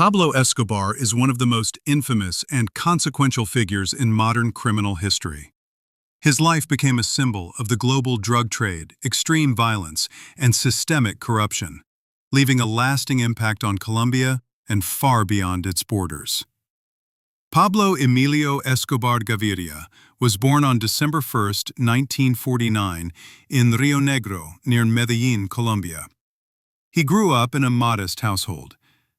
Pablo Escobar is one of the most infamous and consequential figures in modern criminal history. His life became a symbol of the global drug trade, extreme violence, and systemic corruption, leaving a lasting impact on Colombia and far beyond its borders. Pablo Emilio Escobar Gaviria was born on December 1, 1949, in Rio Negro, near Medellin, Colombia. He grew up in a modest household.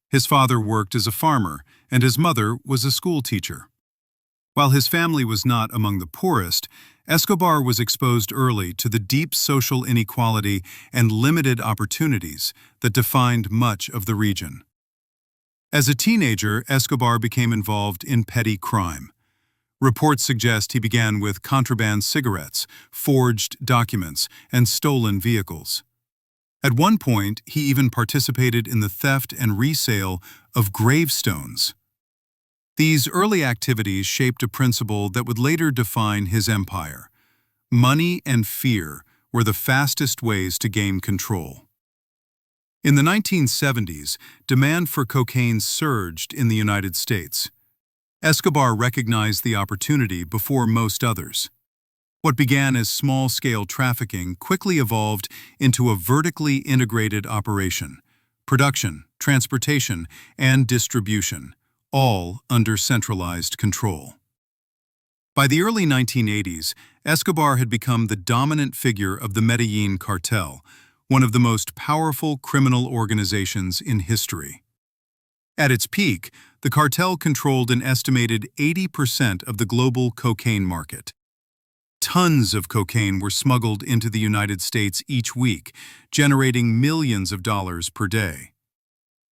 His father worked as a farmer, and his mother was a school teacher. While his family was not among the poorest, Escobar was exposed early to the deep social inequality and limited opportunities that defined much of the region. As a teenager, Escobar became involved in petty crime. Reports suggest he began with contraband cigarettes, forged documents, and stolen vehicles. At one point, he even participated in the theft and resale of gravestones. These early activities shaped a principle that would later define his empire. Money and fear were the fastest ways to gain control. In the 1970s, demand for cocaine surged in the United States. Escobar recognized the opportunity before most others. What began as small-scale trafficking quickly evolved into a vertically integrated operation: production, transportation, and distribution, all under centralized control. By the early 1980s, Escobar had become the dominant figure of the Medellin cartel, one of the most powerful criminal organizations in history. At its peak, the cartel controlled an estimated 80% of the global cocaine market. Tons of cocaine were smuggled into the United States each week, generating millions of dollars per day.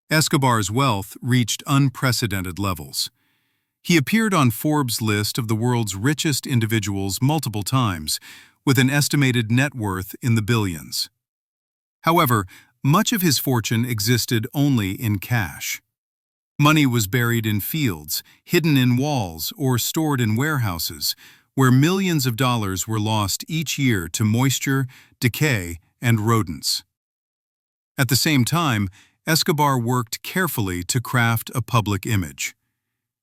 Escobar's wealth reached unprecedented levels. He appeared on Forbes' list of the world's richest individuals multiple times, with an estimated net worth in the billions. However, much of his fortune existed only in cash. Money was buried in fields, hidden in walls, or stored in warehouses, where millions of dollars were lost each year to moisture, decay, and rodents. At the same time, Escobar worked carefully to craft a public image.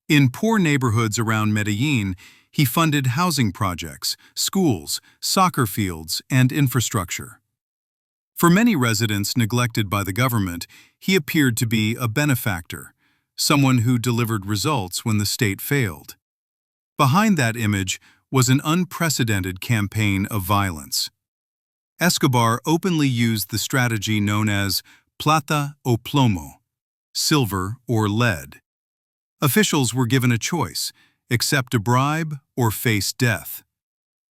In poor neighborhoods around Medellin, he funded housing projects, schools, soccer fields, and infrastructure. For many residents neglected by the government, he appeared to be a benefactor, someone who delivered results when the state failed. Behind that image was an unprecedented campaign of violence. Escobar openly used the strategy known as plata o plomo, silver or lead. Officials were given a choice: accept a bribe or face death.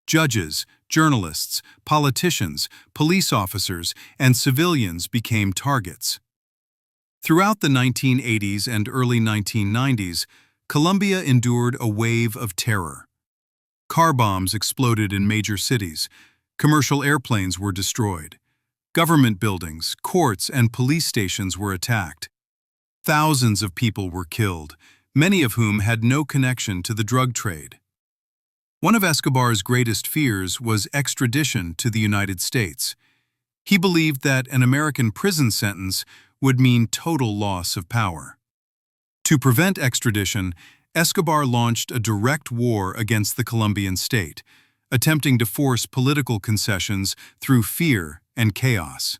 Judges, journalists, politicians, police officers, and civilians became targets. Throughout the 1980s and early 1990s, Colombia endured a wave of terror. Car bombs exploded in major cities. Commercial airplanes were destroyed. Government buildings, courts, and police stations were attacked. Thousands of people were killed, many of whom had no connection to the drug trade. One of Escobar's greatest fears was extradition to the United States. He believed that an American prison sentence would mean total loss of power. To prevent extradition, Escobar launched a direct war against the Colombian state, attempting to force political concessions through fear and chaos.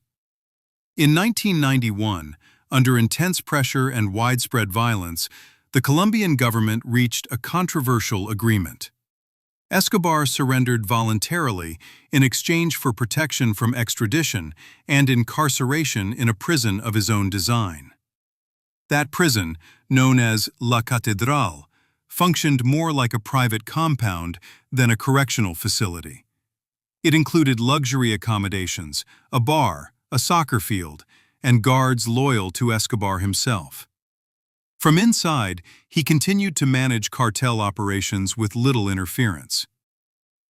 In 1991, under intense pressure and widespread violence, the Colombian government reached a controversial agreement. Escobar surrendered voluntarily in exchange for protection from extradition and incarceration in a prison of his own design. That prison, known as La Catedral, functioned more like a private compound than a correctional facility. It included luxury accommodations, a bar, a soccer field, and guards loyal to Escobar himself. From inside, he continued to manage cartel operations with little interference.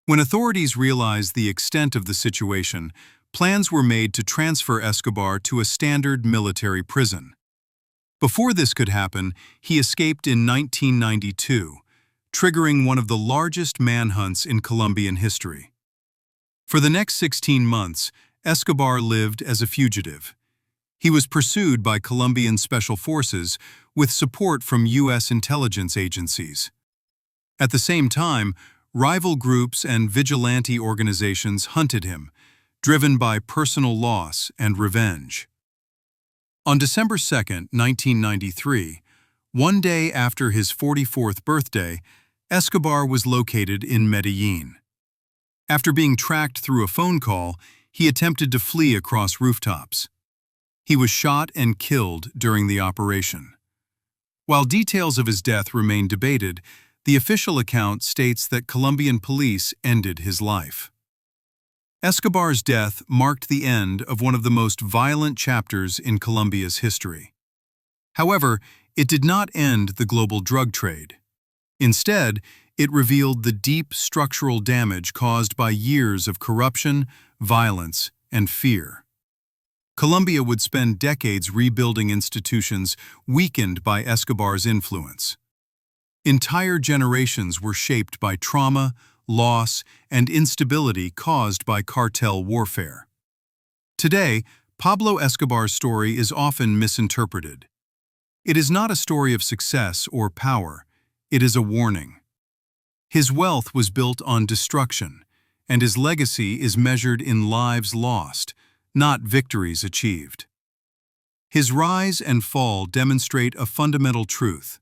When authorities realized the extent of the situation, plans were made to transfer Escobar to a standard military prison. Before this could happen, he escaped in 1992, triggering one of the largest manhunts in Colombian history. For the next 16 months, Escobar lived as a fugitive. He was pursued by Colombian special forces with support from U.S. intelligence agencies. At the same time, rival groups and vigilante organizations hunted him, driven by personal loss and revenge. On December 2, 1993, one day after his 44th birthday, Escobar was located in Medellin. After being tracked through a phone call, he attempted to flee across rooftops. He was shot and killed during the operation. While details of his death remain debated, the official account states that Colombian police ended his life. Escobar's death marked the end of one of the most violent chapters in Colombia's history. However, it did not end the global drug trade. Instead, it revealed the deep structural damage caused by years of corruption, violence, and fear. Colombia would spend decades rebuilding institutions weakened by Escobar's influence. Entire generations were shaped by trauma, loss, and instability caused by cartel warfare. Today, Pablo Escobar's story is often misinterpreted. It is not a story of success or power, it is a warning. His wealth was built on destruction, and his legacy is measured in lives lost, not victories achieved. His rise and fall demonstrate a fundamental truth.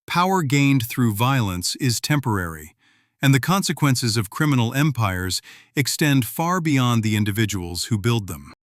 Power gained through violence is temporary, and the consequences of criminal empires extend far beyond the individuals who build them.